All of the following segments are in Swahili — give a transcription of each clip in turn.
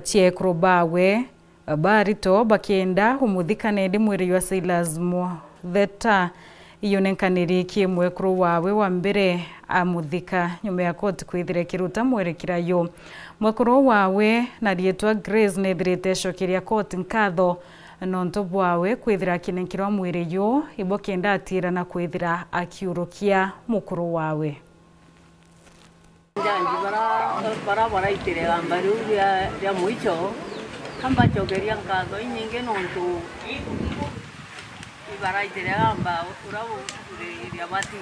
Chiekro bawe barito bakenda umuthikane ndi mwiri wa Silas Mutheta iyonenkaniri kimwekro wawe wa mbere amuthika nyuma ya koti kwithire kiruta mwerekirayo mwekro wawe na rietwa Grace nethirite cokeria koti nkatho nonto bwawe kwithira kinenkirwa mwiri yo ibokenda atira na kwithira akiurukia mukuru wawe bara itire gambaru ya muicho kamba chokeria nkatho inyinge nonto bara itire gamba urabo ya bati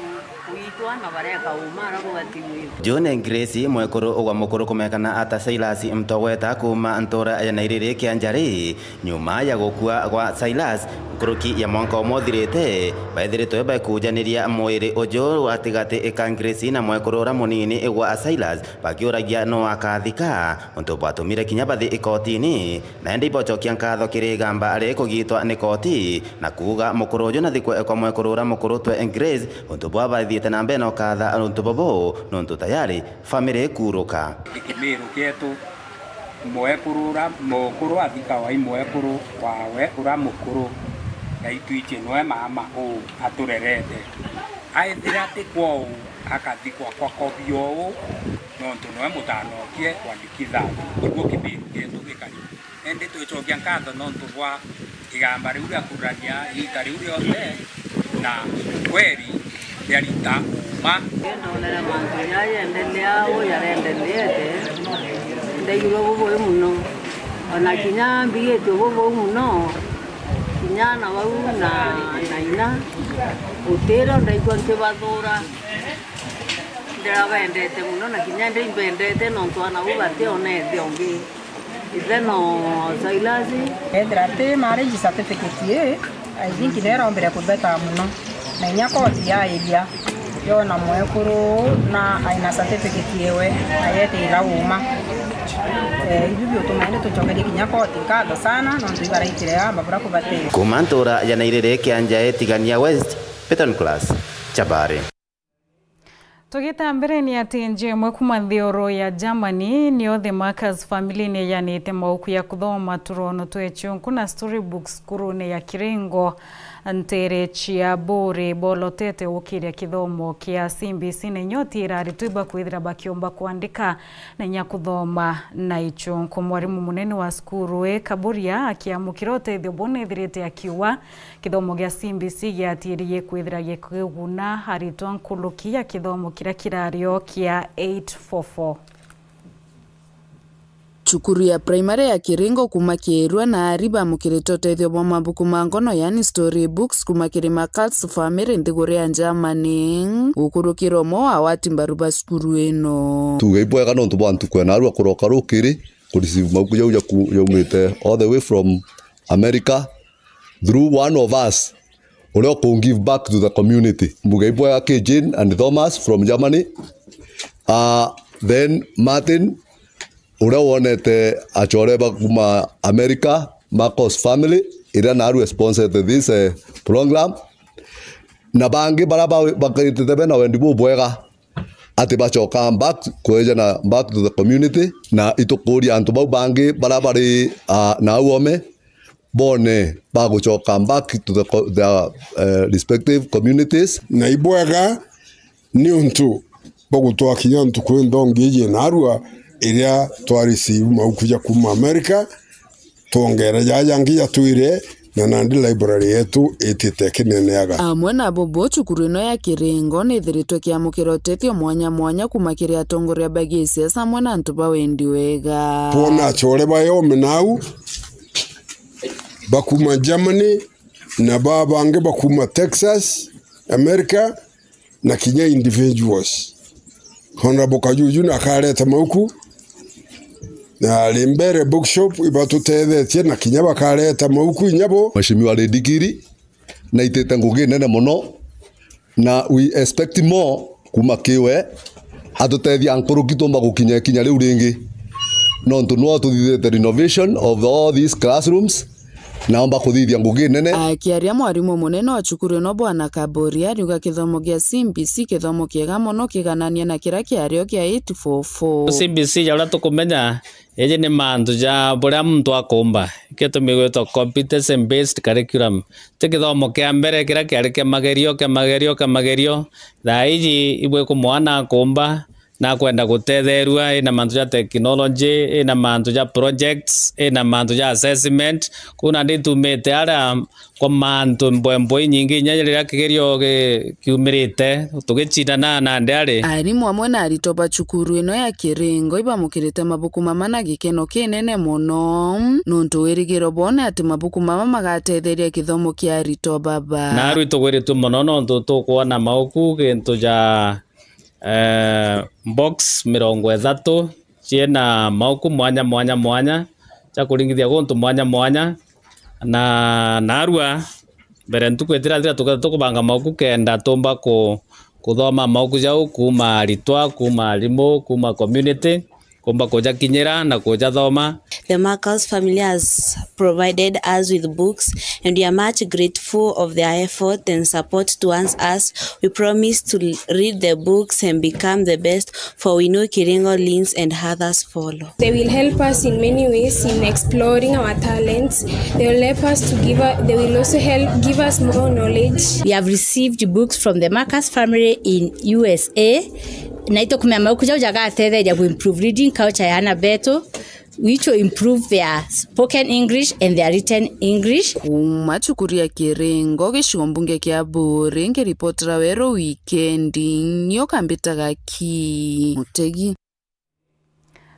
kuitwa na bare kauma rabo bati Jone Grace mwekoro ogwa mukuru kumekana ata Silas Mtogweta kuma ntora ya nairire kianjari nyuma ya gukua gwa Silas kuruki ya mwanka omothirite baithirite bakujaniria mwiri ojo atigate eka Grace na mwekoro ra munini egwa Silas bakiuragia no akathika onto batumire kinya bathi ikotini na ndi bochokia nkatho kirigamba ari kugitwa ni koti na kuga mukuru ojo na thikwe kwa mwekoro ra mukuru twe Grace onto baba thiete na mbeno katha onto bobo nonto tayari family kuruka ikimiru kietu mwekurura mukuru athika wa imwekuru wawe ura mukuru na ituiche noe mama o aturerete aithira tikwo akathikwa kwa kobio nonto noe mutanokie kwandikitha iguo kimiru kietu gikari ende twicokia nkatho nonto bwa igamba riu ria kurania ikari uri othe na kweri yarita uma ndonera mantu yaendelea o yarendeleete ndeyiro bobo muno ona kinya mbieto bobo muno kinya na bau na ina utero ndaigwa nkibathura ndera bendete muno na kinya ndibendete nonto ana ubate onete ongi itheno Silas edrate marriage certificate I think they're on the kubeta muno na inya koti ya ilia yo na mwekuru na aina certificate yewe ayete ila uma ibibyo tumaende tuchongere kinya koti nkatho sana no ndibaraitire amba bura kubate kumantora ya nairire kianja tigania West Peton Class Chabare Tugita mbere ni ati njemwe kuma thioro ya Germany ni othe Marcus family ne yanite mauku ya kuthoma turono twechunku na storybooks kurune ya Kiringo ntere chia bore bolotete ukiria kithomo kia CBC na nyoti irari tuiba kwithira bakiomba kuandika na nya kuthoma na ichunku mwarimu munene wa skuru Kaburia akiamukira uteithio bonethirite akiwa kithomo gia CBC giatirie kwithira gikuguna haritwa nkulukia kithomo kira kirario kia 844 Chukuru ya primary ya Kiringo kumakirwa na ariba mukirito tethio bwa mabuku mangono yani storybooks kumakirima Cults family ndigore ya Germany ukurukiro mo awati mbaruba skuru eno tugeibwega no ntubantu kwena arwa kuroka rukiri kurisivu mabuku ya yaumite all the way from America through one of us we can give back to the community mugeibwega Kejin and Thomas from Germany then Martin ura wonete achore bakuma America Marcos family ira naru sponsored this program na bangi baraba bakitete na wendibu bwega ati bachoka back to the community na itokori antu bangi barabari na uome bone baguchoka back to the respective communities na ibwega ni untu bagutwa kinyantu kwendongeje narua iria twarisi maukuja kuma America tongera yayangi yatuire na nandi library yetu itite kineneaga amwe na bobo chukuru no ya Kiringo nithirito kiamukiro tethio mwanya kumakiria atongoria bagisi samwe na ntuba wendi wega pona chore bayo menau bakuma Germany na babange bakuma Texas America na kinya individuals honorable Kajuju na kareta mauku na limbere bookshop ibatutethetie na kinya bakareta mauku inyabo mashimiwa redikiri na itete ngugi nene muno na we expect more kuma kiwe atutethia ankuru kitomba gukinya riu ringi no ntunwa tuthithite renovation of all these classrooms naomba kuthithia ngugi nene akiaria mwarimu munene wa chukuru no bwana Kaburia riuga kithomo gia CBC kithomo kiega muno kiganania na kira kiario kia 844 CBC ya tukumenya eje ni mantu ja buria muntu akumba keto migweto competence based curriculum tikithomo kia mbere kira kiarike magerio thaiji ibwe ku mwana akumba na kwenda guthetherua ina mantu ja technology ina mantu ja projects ina mantu ja assessment kuna nditumite ara kwa mantu mbwembwe nyingi nyaririra kigerio kiumirite tugicindana na ndari arimu amwe na aritoba cukuru ino ya Kiringo ibamukirite mabuku mama na gikeno kinene muno nuntu wirigiro bone ati mabuku mama magatetheria kithomo kia arito baba na arito gwiritu muno nuntu tukuona mauku gintu ja box 30 ciena mauku mwanya cha kuringithia guntu mwanya na narua mbere ntukwetira tukubanga mauku kenda tumba kuthoma mauku jau kuma aritwa kuma arimu kuma community kumba koja kinyira na koja thoma. The Marcus family has provided us with books and we are much grateful of their effort and support towards us. We promise to read the books and become the best, for we know Kiringo leans and others follow. They will help us in many ways in exploring our talents. They will help us to they will also help give us more knowledge. We have received books from the Marcus family in USA. Naito kumema ukuja ujaga to improve reading culture yana beto, which will improve their spoken English and their written English. Kuma cukuru ya Kiringo gicigo mbunge kia Buri ngiripotera wero wikendi nyoka mbitaga ki Mutegi.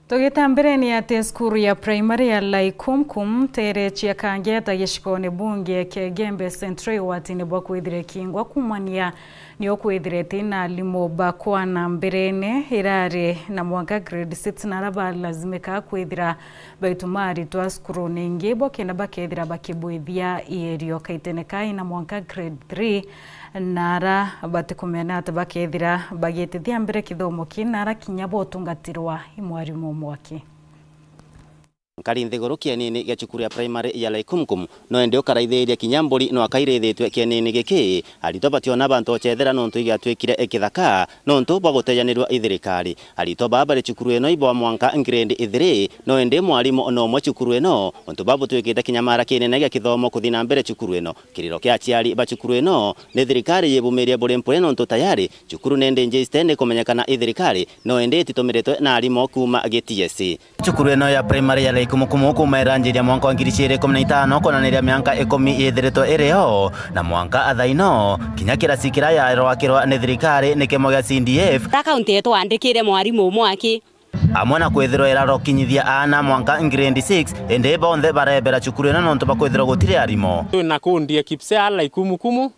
Tugita mbere ni ati skuru ya primary ya Laikumkum tere chia kangeta gicikone bunge ke Gembe Central watini bwa kwithire kingwa kumania ni okwithirete na limo bakwana mberene irare na mwaka grade 6 na raba lazimika kwithira baitumari twa skuru ningi bokena bakethira bakibwithia ierio kaiteneka na mwaka grade 3 nara batikumena tabakethira bagitithia mbere kithomo kinara kinyabo utungatirwa imwarimu mwaki Karindhiguru kianini gia cukuru ya primary ya Laikumkum no ende ukaraithĩria kinyamburi no akairithĩtwe kianini giki arito bationa bantu chethera nontu igatwikire ekithaka nontu baguteyanirwa ithirikari arito babare cukuru eno ibo mwanka grade 3 no ende mwarimu no mwe cukuru eno ontu babutwikite kinyamara kinene gia kithomo kuthina mbere cukuru eno kiriro kia aciari ba cukuru eno ni thirikari yebumiria bure mpure nontu tayari cukuru nende nje stende kumenyekana ithirikari no ende titumiretwe na arimo kuma GTSC cukuru eno ya primary ya Laikumkum mairanjiria mwanka wa 2015 konaniria mianka 10 yethiretwo ireo na mwanka athaino kinya kirasi kiraya rwakirwa ni thirikari ni kemo gia CDF kaunti yetu andikire mwarimu mwaki amwe na kwithirwo iraro kinyithia ana mwanka grade 6 ende bonthe barebera cukuru eno nontu bakwithirwo gutire arimo na kundi Kipsea Laikumkum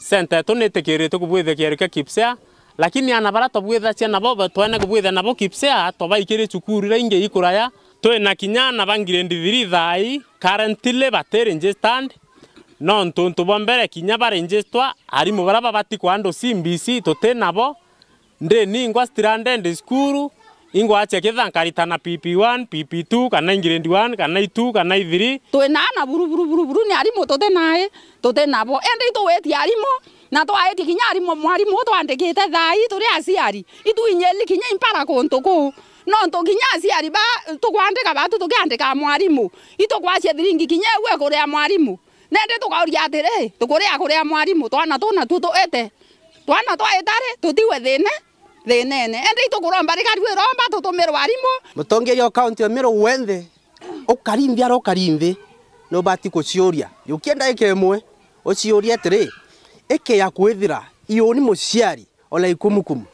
center tunetekirite kubwithe kierike Kipsea lakini ana bara tobwitha ciana bobo twene kubwitha nabo Kipsea tobaikire cukuru inge ikuraya twena kinyana bangirende 3 thai currently batere stand non tonto bombere kinya barengestwa ari mu baraba bati kwando CBC totenabo nde ningwa stranded school ingwa ache kithankarita na PP1 PP2 kana grade 1 kana 2 kana 3 twena na buru ni ari mu totenabo ende to weti ari mu na to aeti kinya ari mu mwarimu to andikite thai turi aciari itu inyeli kinya impara konto ko no to kinya aciari ba to kwandika batu to kiandika mwarimu ito kwacia thiringi kinya we kuria mwarimu nende tukauria atire tukuria mwarimu twana tuna tuto ete twana twa etare tutiwe thenene ende itukuromba rikari we romba tutumira warimu mutongeria account ya miro wende ukarimvia ro karimve no bati kucioria ukienda ikemwe ucioria atire eke ya kwithira iyo ni muciari o Laikumkum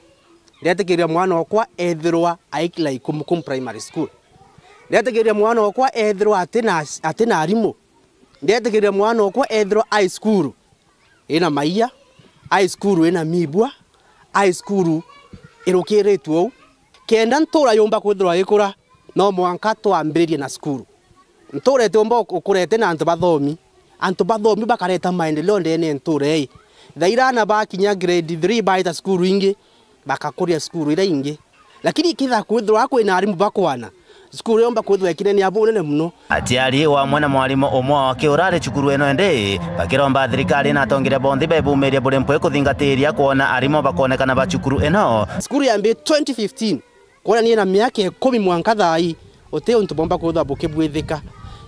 ndetegeria mwana wakwa ethirwa aiki Laikumkum primary school ndetegeria mwana wakwa ethirwa atena arimu ndetegeria mwana wakwa ethirwa high school ina maiya high school ina mibwa high school irukiretwo kenda ntura yomba kwithirwa ikura no mwanka twambiririe na school ntura etomba ukurete na antu bathomi bakareta maendeleo ndene nture thairana bakinya grade 3 baita school ingi bakakuria school ira ingi lakini kitha kwithirwa kwina arimu bakwana skuru yomba kwithwa kinene abunene muno atiari wa mwana mwarimu umwe wa kiurare cukuru eno ende bakiromba thirikari na tongire bondi bebumiria bure mpwe kuthingatiria kuona arimo bakonekana ba cukuru eno skuru yambe 2015 kuona ni na miaka 10 mwanka thai ote untu bomba kwithwa bukibwithika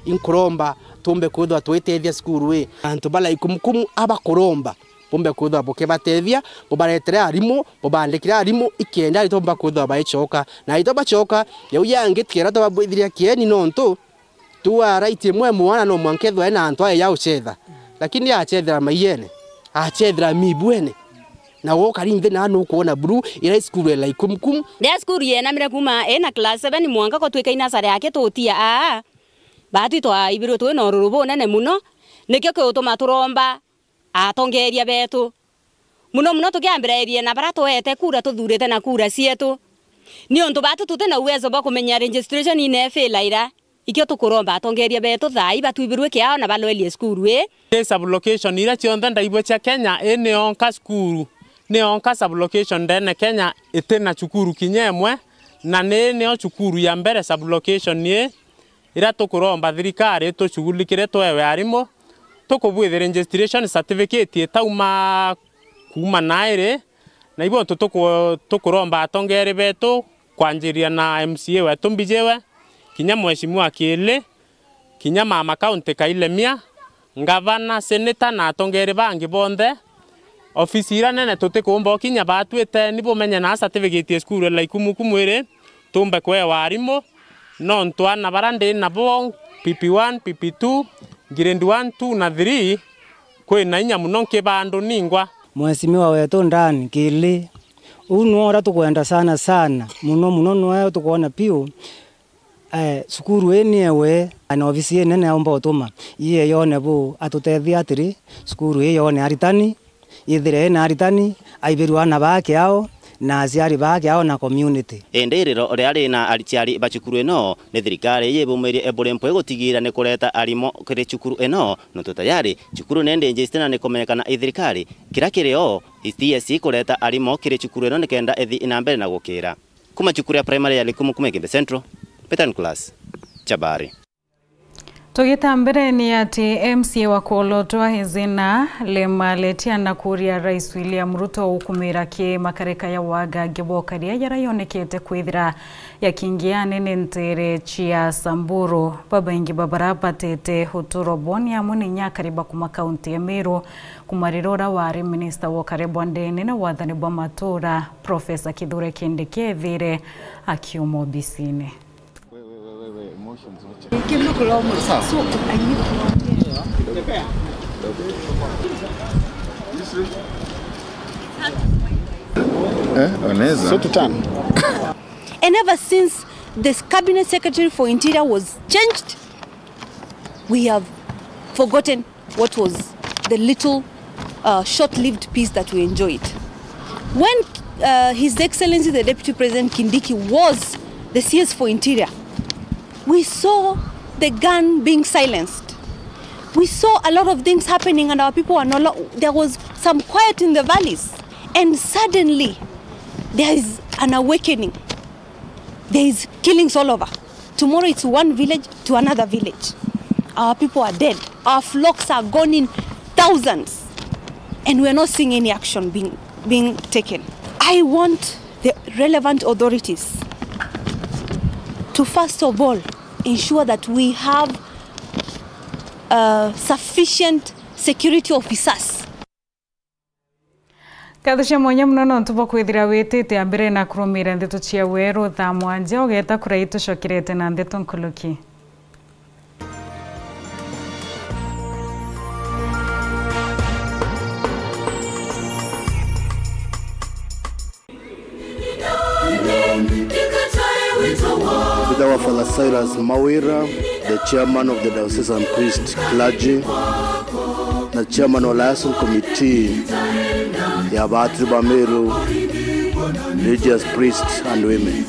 inkuromba tumbe kwithwa twitethia skuru antu bala ikumkumu abakuromba bombe kwithwa bukibatethia bubaretere arimu bubandikire arimu ikenda ritomba kwithwa baichoka na ito bachoka yau yangitkira to babwithiria kieni nontu tuwa right mwe mwana no mwankethwa ena antu aya uchetha lakini achethera maiyene achethera mibwene na wo karimve na no kuona bru ira skuru ela ikumkum ya skuru yena mira kuma ena class 7 mwanga ko twika ina sare yake totia batu twa ibiro twe no rurubo nene muno nikyo ke utoma turomba atongeria betu muno tukiambirerie na bara twete kura tuthurite na kura cietu ni onto batu tutena uwezo ba kumenya registration ine felaira ikyo tukuromba atongeria betu thai batu ibirwe kiao na baloelie skuru sublocation ira cionthe ndaibwe cia Kenya ene onka skuru ne onka sublocation ndene Kenya itena chukuru kinyemwe na nene chukuru ya mbere sublocation ni ira tukuromba thirikari tuchugulikire twewe arimo tukubwithe registration certificate etauma kuma naire na ibo tukuromba atongere betu kwanjiria na MCA wetu mbijewe kinya mheshimiwa Kile kinya mama county Kailemia ngavana senator na atongere bangi bonde ofisi ira nene tutikumba kinya batwite nibo menye na certificate ya skuru la ikumukumwire tumbe kwe warimo no ntwana barande na bo PP1 PP2 grade 1 2 na 3 kwe na inya muno kibando ningwa mheshimiwa wetu ndani Kile unuora tukwenda sana muno nwe tukuona piu sukuru enewe ana ofisi nene omba utuma iye yone bu atutethia atiri sukuru yone aritani ithire na aritani aibirwana bake ao na aciari bake ao na community enderero riari na arichiari bachukuru eno ne thirikari yebumirie eburempo egotigira ne kureta arimo kire chukuru eno no tutayari chukuru nende njistena ne komenekana ithirikari kira kireo TSC kureta arimo kire chukuru eno ne kenda ethi inambere na gukira kuma chukuru ya primary ya Likumu Kimbe Central Petan Class Chabari Togeta mbere ni ati MCA wa Kolotwa hezina lemaletia na kuria Rais William Ruto ukumira ki makareka ya waga gebokaria yarayonekete kwithira yakingia nene ntere chia Samburu baba ingi babarapa tete huturo boni ya muni nyakariba kuma kaunti ya Meru kumarirora wari Minister wa Karebwandene na wathani bwa matura Professor Kithure Kindiki thire akiumo bisine And ever since the Cabinet Secretary for Interior was changed, we have forgotten what was the little short-lived peace that we enjoyed. When His Excellency the Deputy President Kindiki was the CS for Interior, we saw the gun being silenced. We saw a lot of things happening and our people were there was some quiet in the valleys. And suddenly, there is an awakening. There is killings all over. Tomorrow it's one village to another village. Our people are dead. Our flocks are gone in thousands. And we're not seeing any action being taken. I want the relevant authorities to first of all ensure that we have sufficient security officers. Kadhisha mwenye mnono ntubo kwithira witite ambere na kurumira ndeto cia weru tha mwanja ogeta kuraitu shokirete na ndeto nkuluki. With our Father Silas Mawira, the chairman of the Diocesan Priest Clergy, the chairman of the Liaison Committee, the Abatri Bameru, religious priests and women.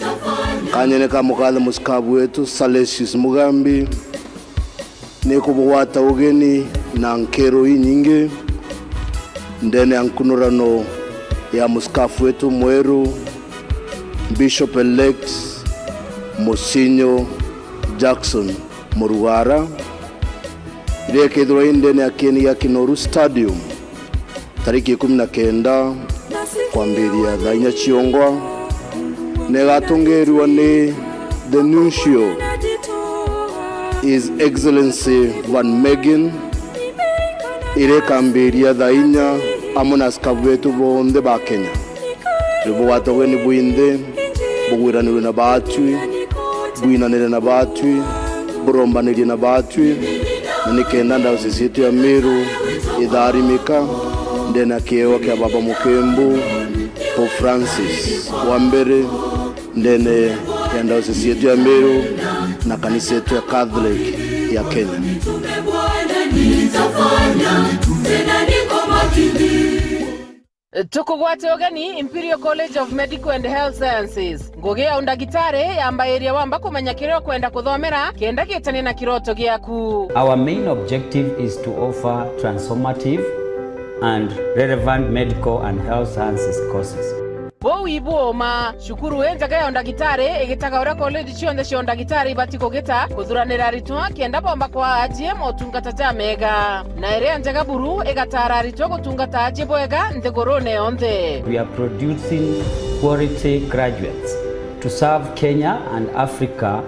Kanyene mukale muskabu wetu Salesius Mugambi, nekubuwata ugeni na nkero nyingi, ndene ankunurano ya muskafu wetu Mweru, Bishop-elect Mosinyo Jackson Muruwara ireke dhroinde ni akeni ya Kinoru Stadium tariki 19 kwa mbili ya dhainya chiongwa negatongerwa ni the nuncio His Excellency Van Megan irekambiria thainya amonas kavetu bonde ba Kenya ribuwatogeni bwinde bugwiranirwe na batwi bwinanire na batwi burombanire na batwi na nikenda ndawsisitu ya Meru idharimika ndena kiewa kia Baba Mukembu Pope Francis wa mbere ndene ya ndawsisitu ya Meru na kanisa yetu ya Catholic ya Kenya. Tukugwate ogani Imperial College of Medical and Health Sciences ngogea undagitare ambaye wamba kumenya kireo kwenda kuthomera kenda gitani na kiroto giaku. Our main objective is to offer transformative and relevant medical and health sciences courses. Bo iboma shukuru enjaga ya undagitare egitaga ora college chionde cio undagitare ibati kugita kuthuranira ritwa kenda bomba kwa ajie motungata ja mega na ere enjaga buru egatara ritwa gutungata ajie boega nthigurune onthe. We are producing quality graduates to serve Kenya and Africa.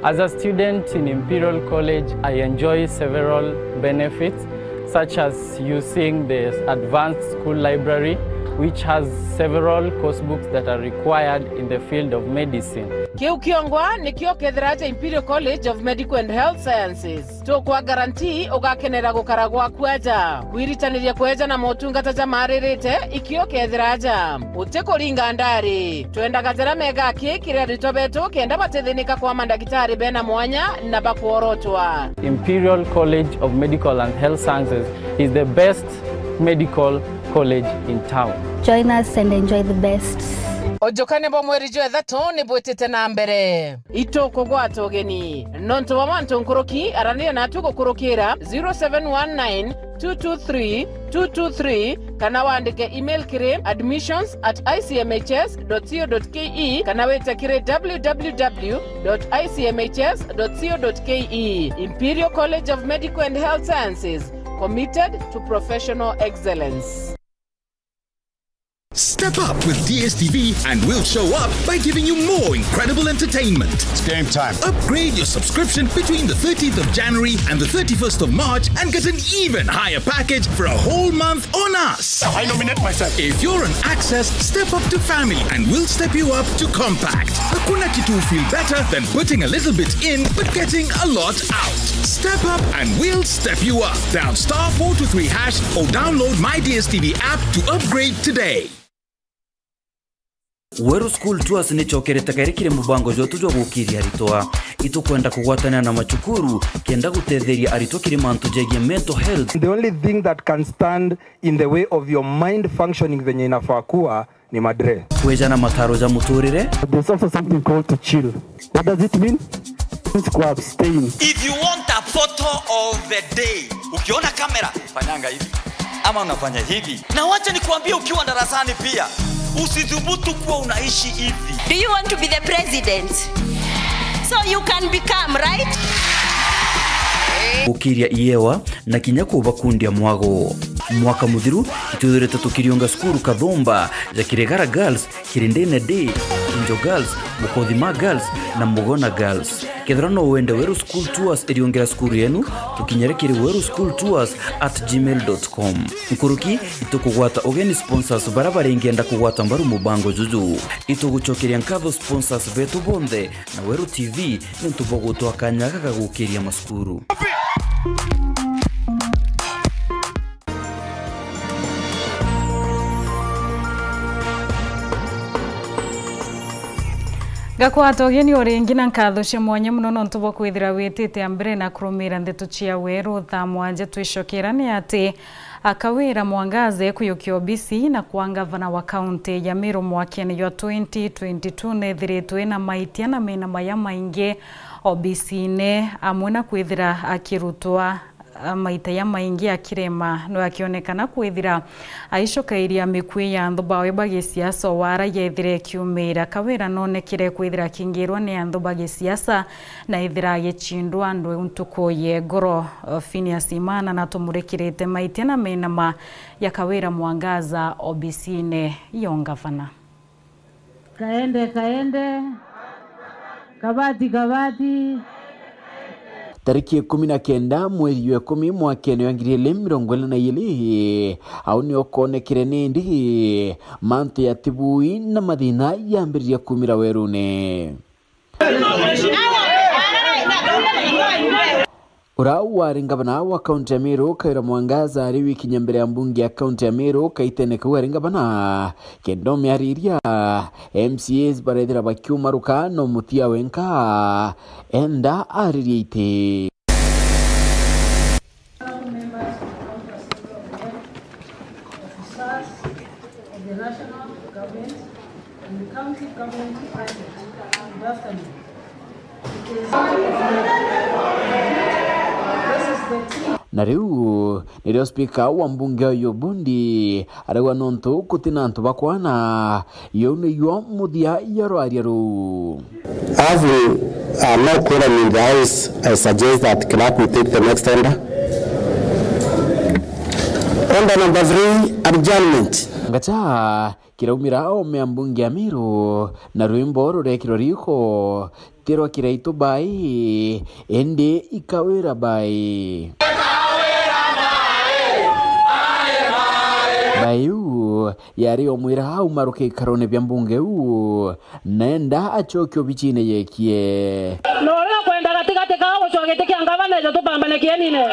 As a student in Imperial College, I enjoy several benefits such as using the advanced school library, which has several course books that are required in the field of medicine. Kiu kiongwa ni kio kethiraja Imperial College of Medical and Health Sciences. To kwa guarantee ugakenera gukaragwa kweja. Kuiritaniria kweja na motungata ja maririte ikio kethiraja. Uteko ringa ndari. Tuenda gazera mega kire ritobeto kenda batethinika kwa mandagitari bena mwanya na bakuorotwa. Imperial College of Medical and Health Sciences is the best medical college in town. Join us and enjoy the best. Ojokane bo mweri jwe thato ni bwetete na mbere. Ito kogwato geni. Nonto wa manto nkoroki arania na tuko kurokira 0719-223-223 kana waandike email kire admissions@icmhs.co.ke kana wete kire www.icmhs.co.ke. Imperial College of Medical and Health Sciences, committed to professional excellence. Step up with DSTV and we'll show up by giving you more incredible entertainment. It's game time. Upgrade your subscription between the 13th of January and the 31st of March and get an even higher package for a whole month on us. I nominate myself. If you're on Access, step up to Family and we'll step you up to Compact. Hakuna kitu feel better than putting a little bit in but getting a lot out. Step up and we'll step you up. Dial *423# or download my DSTV app to upgrade today. Weru School Tours ni chokerete kairikire mubango jotu jo gukiria aritwa itu kwenda kugwatana na machukuru kenda gutetheria aritwa kiri mantu jegie mental health. The only thing that can stand in the way of your mind functioning venye inafaa kuwa ni madre. Kweja na mataro za muturire. There's also something called to chill. What does it mean? It's to abstain. If you want a photo of the day, ukiona kamera fanyanga hivi ama unafanya hivi. Na wacha nikuambie ukiwa darasani pia usithubutu kuwa unaishi hivi. Do you want to be the president? So you can become, right? Ukiria iewa na kinya kuba kundia mwago. Mwaka muthiru itudurete tukirionga skuru Kathomba ja Kiregara Girls, Kirindene Day, Kinjo Girls, Mukodhima Girls na Mugona Girls. Kethrano wende Weru School Tours eriongera skuru yenu tukinyerekere weruschooltours@gmail.com. Nkuruki itukugwata ogeni sponsors barabara ingenda kugwata mbaru mubango juju. Ituguchokeria nkatho sponsors betu bonde na Weru TV nintubogotwa kanyaga kagukiria maskuru. Gakwato geni oringi na nkatho cia mwanya muno no ntubo kwithira witite ambere na kurumira ndeto cia weru tha mwanje twicokera ni ati akawira Mwangaze kuyukio BC na kwa gavana wa kaunti ya Meru mwakeni ya 2022 nethiritwe na maitia na mena maya maingi OBC-ne amwe na kwithira akirutwa maita ya maingi akirema no akionekana kwithira aicokairia mikwi ya nthubawe bagisiasa wara yethire kiumira kawira nonekire kwithira kingirwa ni nthubawe siasa na ithira gicindwa andu untuko ye ngoro Phineas Imana na tumurekirite maitia na menama ya kawira Mwangaza OBC-ne yongavana kaende kabati tariki 19 mwezi wa 10 mwaka wa 2022 au ni okonekire nindi manto ya tibui na mathina yambiriria kumira werune. Urau wari ngavana wa kaunti ya Meru Kawira Mwangaza ari wiki nyambere ya mbunge ya kaunti ya Meru kaitene kuwari ngavana kendo miariria MCAs barethira bakiumaruka no mutia wenka enda aririite. Na riu nirio speaker wa mbunge uyu Bundi arewa nontu kutina antu bakwana yone yo mudia yaro ariaru. As we are not quorum in the house, I suggest that clerk will take the next tender. Order number 3, adjournment. Ngacha kiraumira o me mbunge ya Meru na rwimbo rurekiro riko tiro kiraito bai ende ikawira bai. Bayu yari omwira hau maruke karone bya mbunge nenda achokyo bichine yekie nora kwenda katika kao chogete kiangavana jo tupambane kienine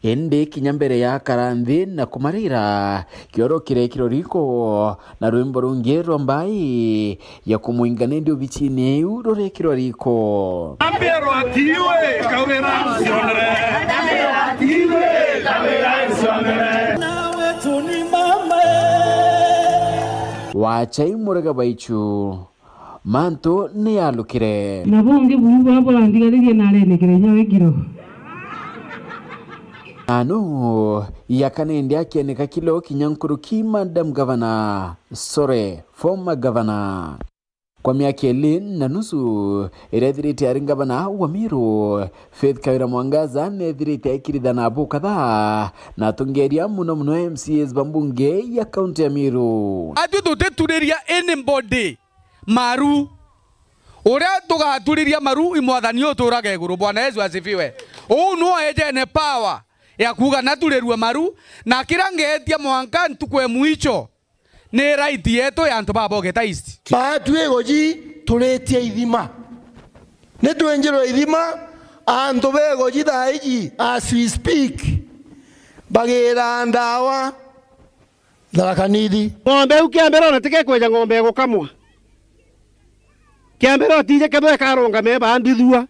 ende kinyambere ya karanthi na kumarira kioro kirekiro riko na rwimbo rungero mbai ya kumuingane ndio bichine rurekiro riko ambero atiwe Kawira sionere atiwe Kawira sionere nawe tuni mama wachai murega baichu manto ne alukire nabonge bubu abulandigarije nalene kirenya wekiro ano yakanende akeneka kilo kinyankuru ki Madam Governor Sore former governor kwa miaka 2.5 irethirite ari ngavana wa Meru Faith Kawira Mwangaza nethirite akiridhana abo kadhaa na atongeria muno MCAs bambunge ya kaunti ya Meru. Atu tuteturiria anybody maru uria tugaturiria maru imwathani uturage iguru. Bwana Yesu asifiwe. No ejene power ya kuga naturerua maru na kirangetia mwanka ntukwe mwicho ne right yetu ya antu babogeta ici batwe goji turetie ithima ne twenjero ithima antu begoji daiji as we speak bagira ndawa tharakanidi ng'ombe ukiambera unatike kweja ng'ombe gukamwa kiambera tije kebe karonga meba ndithua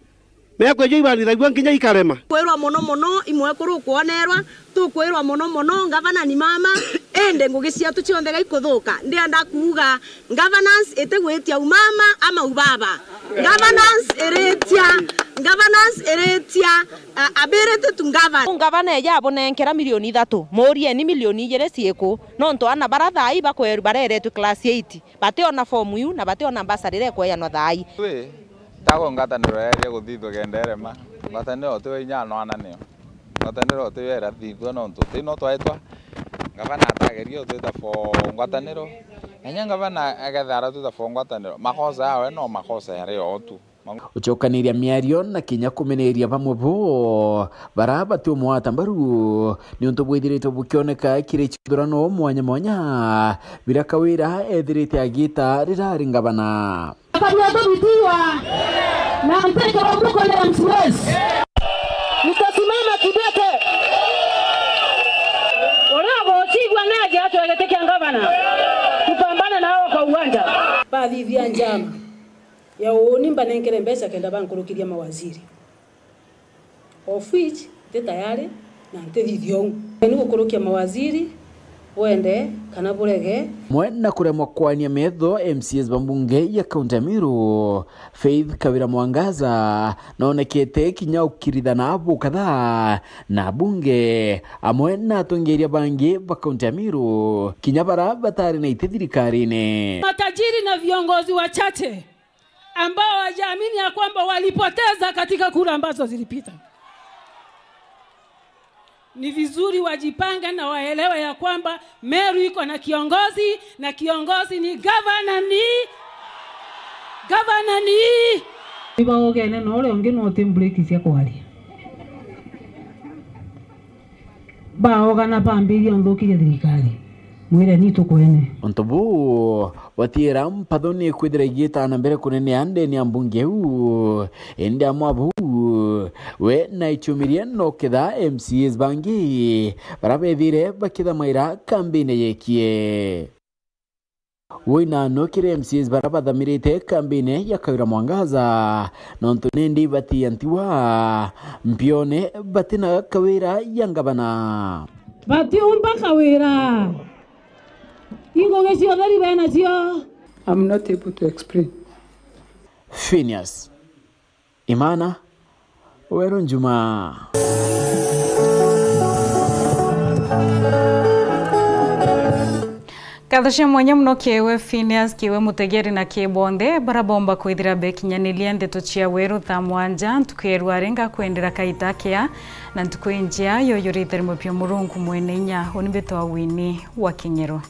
mekweja ibanithagua nginya ikarema kwirwa muno imwe kuru kuonerwa tukwirwa muno ngavana ni mama ende ngugi ciatu cionthe gaikuthuka ndienda kuuga governance itigwitia umama ama ubaba governance eretia ability to govern ngavana yabo nenkera milioni 3 morie ni milioni 2 cieko no ntwana barathai bakweru bareretwe class 8 bateona form yu na bateona basarire kweya no thai tago ngataniro ya guthithwo genderema ngataniro tiwe inyano ananio ngataniro tiwe era thithwo no ntuti no twaitwa ngavana atagerio twita fo ngataniro enya ngavana agethara twita fo ngataniro makosa yawe no makosa yari otu uchokaniria miario na kinya kumeneria bamwe bo baraba tu mwata mbaru ni unto bwithirite bukioneka kire chithurano mwanya bira Kawira ethirite agita rirari ngavana kabla bitiwa na mpeke wa mbuko na mswes nitasimama kidete olabo chigwa naje atwelete kiangavana kupambana nao kwa uwanja baadhi vya njama ya uonimba nenkere mbesa kenda bankurukiria mawaziri of which tayari na ntethithiongu ni gukurukia mawaziri wende kana burege mwena kuremwa kwania metho MCAs bambunge ya kaunti ya Meru Faith Kawira Mwangaza naonekete kinya ukirithana abo kadhaa na bunge amwe na atongeria bangi ba kaunti ya Meru kinya bara batari na itethirikarine matajiri na viongozi wachache ambao wajaamini ya kwamba walipoteza katika kura ambazo zilipita. Ni vizuri wajipanga na waelewe ya kwamba Meru iko na kiongozi na kiongozi ni governor ni ibaogene no ole onge no template cia kwari baogana pambiria ndukire thirikari mwire ni tukwene ontobu watira mpadoni kwidira gita na mbere kunene ande ni ambunge u ende amwabu we na ichumiria no keda MCs bangi barabethire bakida maira kambine yekie Wina no kire MCs barabadhamirite kambine ya Kawira Mwangaza nonto nendi bati antiwa mpione batina Kawira yangabana bati umba Kawira ingo gesio dari bena sio. I'm not able to explain. Phineas Imana Wero Njuma. Kadhashe mwanya mno kewe Phineas kiwe mutegeri na kibonde barabomba kwithira bekinyanilia ndeto cia weru thamwanja ntukeru arenga kwendera kaitakea na ntukwinjia yoyorite mupyo murungu mwenenya onibetwa wini wa Kinyero.